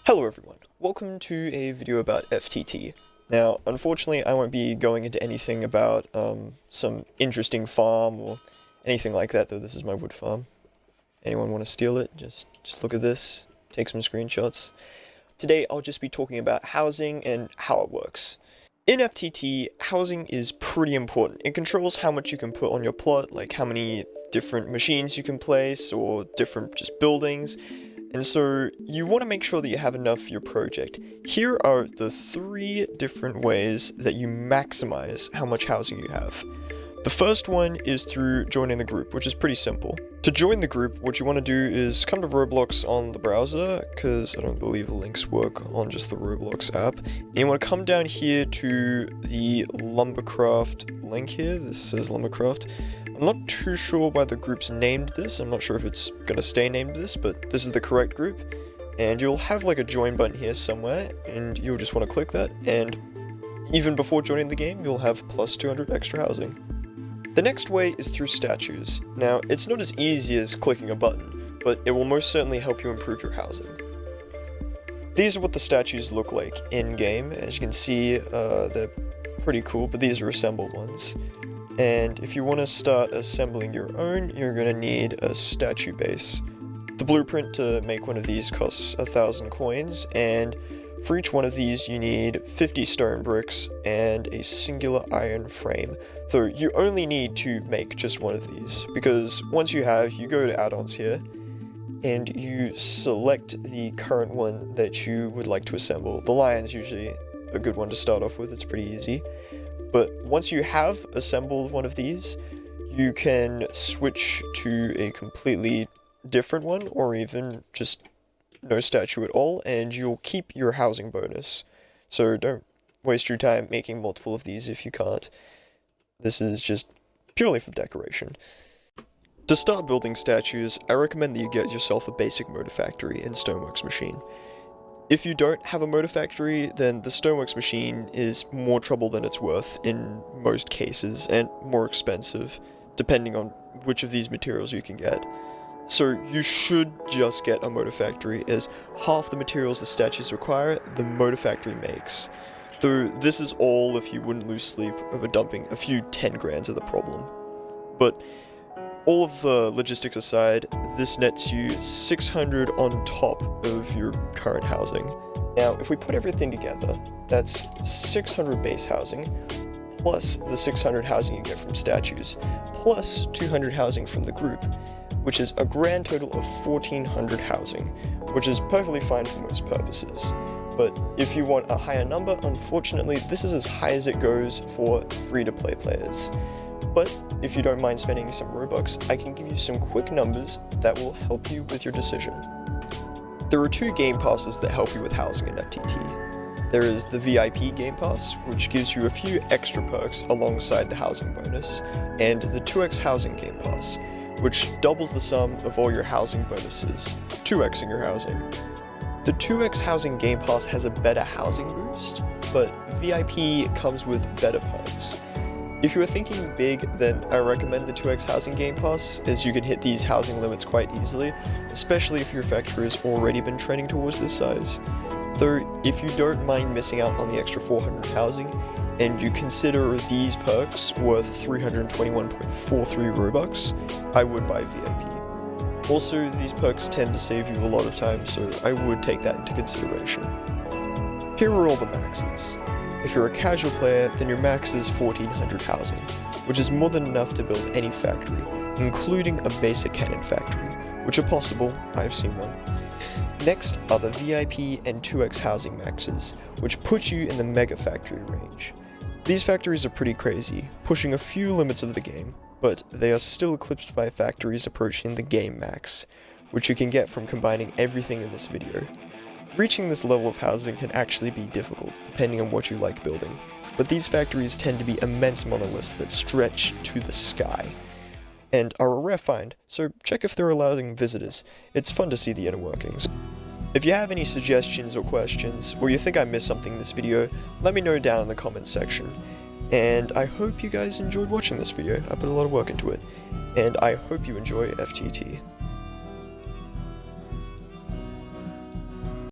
Hello everyone, welcome to a video about FTT. Now, unfortunately, I won't be going into anything about some interesting farm or anything like that, though this is my wood farm. Anyone want to steal it? Just look at this, take some screenshots. Today, I'll just be talking about housing and how it works. In FTT, housing is pretty important. It controls how much you can put on your plot, like how many different machines you can place, or different just buildings. And so you want to make sure that you have enough for your project. Here are the 3 different ways that you maximize how much housing you have. The first one is through joining the group, which is pretty simple. To join the group, what you want to do is come to Roblox on the browser, because I don't believe the links work on just the Roblox app. And you want to come down here to the Lumbercraft link here. This says Lumbercraft. I'm not too sure why the group's named this. I'm not sure if it's gonna stay named this, but this is the correct group. And you'll have like a join button here somewhere, and you'll just want to click that, and even before joining the game, you'll have plus 200 extra housing. The next way is through statues. Now, it's not as easy as clicking a button, but it will most certainly help you improve your housing. These are what the statues look like in-game. As you can see, they're pretty cool, but these are assembled ones. And if you want to start assembling your own, you're going to need a statue base. The blueprint to make one of these costs 1,000 coins, and for each one of these you need 50 stone bricks and a singular iron frame. So you only need to make just one of these, because once you go to add-ons here, and you select the current one that you would like to assemble. The lion's usually a good one to start off with, it's pretty easy. But once you have assembled one of these, you can switch to a completely different one, or even just no statue at all, and you'll keep your housing bonus. So don't waste your time making multiple of these if you can't. This is just purely for decoration. To start building statues, I recommend that you get yourself a basic motor factory and stoneworks machine. If you don't have a motor factory, then the stoneworks machine is more trouble than it's worth in most cases, and more expensive, depending on which of these materials you can get. So you should just get a motor factory, as half the materials the statues require, the motor factory makes. Though this is all if you wouldn't lose sleep over dumping a few 10 grands of the problem. But all of the logistics aside, this nets you 600 on top of your current housing. Now, if we put everything together, that's 600 base housing, plus the 600 housing you get from statues, plus 200 housing from the group, which is a grand total of 1,400 housing, which is perfectly fine for most purposes. But if you want a higher number, unfortunately, this is as high as it goes for free-to-play players. But if you don't mind spending some Robux, I can give you some quick numbers that will help you with your decision. There are 2 game passes that help you with housing in FTT. There is the VIP game pass, which gives you a few extra perks alongside the housing bonus, and the 2x housing game pass, which doubles the sum of all your housing bonuses, 2xing your housing. The 2x housing game pass has a better housing boost, but VIP comes with better perks. If you are thinking big, then I recommend the 2x housing game pass, as you can hit these housing limits quite easily, especially if your factory has already been trending towards this size. Though, if you don't mind missing out on the extra 400 housing, and you consider these perks worth 321.43 Robux, I would buy VIP. Also, these perks tend to save you a lot of time, so I would take that into consideration. Here are all the maxes. If you're a casual player, then your max is 1,400 housing, which is more than enough to build any factory, including a basic cannon factory, which are possible, I've seen one. Next are the VIP and 2x housing maxes, which put you in the mega factory range. These factories are pretty crazy, pushing a few limits of the game, but they are still eclipsed by factories approaching the game max, which you can get from combining everything in this video. Reaching this level of housing can actually be difficult, depending on what you like building, but these factories tend to be immense monoliths that stretch to the sky, and are a rare find, so check if they're allowing visitors. It's fun to see the inner workings. If you have any suggestions or questions, or you think I missed something in this video, let me know down in the comments section. And I hope you guys enjoyed watching this video. I put a lot of work into it, and I hope you enjoy FTT.